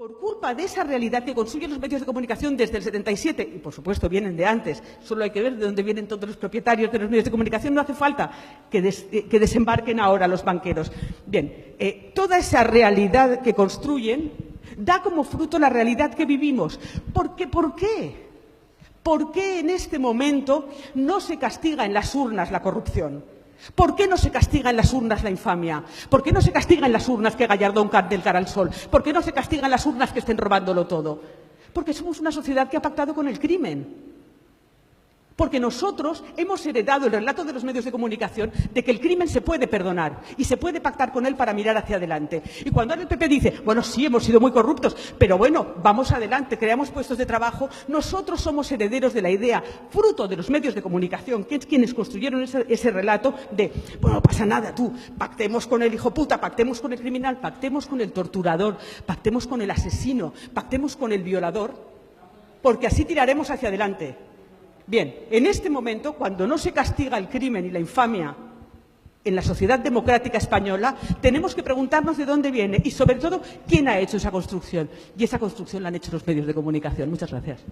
Por culpa de esa realidad que construyen los medios de comunicación desde el 77, y por supuesto vienen de antes, solo hay que ver de dónde vienen todos los propietarios de los medios de comunicación, no hace falta que desembarquen ahora los banqueros. Bien, toda esa realidad que construyen da como fruto la realidad que vivimos. ¿Por qué? ¿Por qué en este momento no se castiga en las urnas la corrupción? ¿Por qué no se castiga en las urnas la infamia? ¿Por qué no se castiga en las urnas que Gallardón cante el cara al sol? ¿Por qué no se castiga en las urnas que estén robándolo todo? Porque somos una sociedad que ha pactado con el crimen. Porque nosotros hemos heredado el relato de los medios de comunicación de que el crimen se puede perdonar y se puede pactar con él para mirar hacia adelante. Y cuando ahora el PP dice, bueno, sí, hemos sido muy corruptos, pero bueno, vamos adelante, creamos puestos de trabajo, nosotros somos herederos de la idea, fruto de los medios de comunicación, que es quienes construyeron ese relato de, bueno, no pasa nada, tú, pactemos con el hijo puta, pactemos con el criminal, pactemos con el torturador, pactemos con el asesino, pactemos con el violador, porque así tiraremos hacia adelante. Bien, en este momento, cuando no se castiga el crimen y la infamia en la sociedad democrática española, tenemos que preguntarnos de dónde viene y, sobre todo, quién ha hecho esa construcción. Y esa construcción la han hecho los medios de comunicación. Muchas gracias.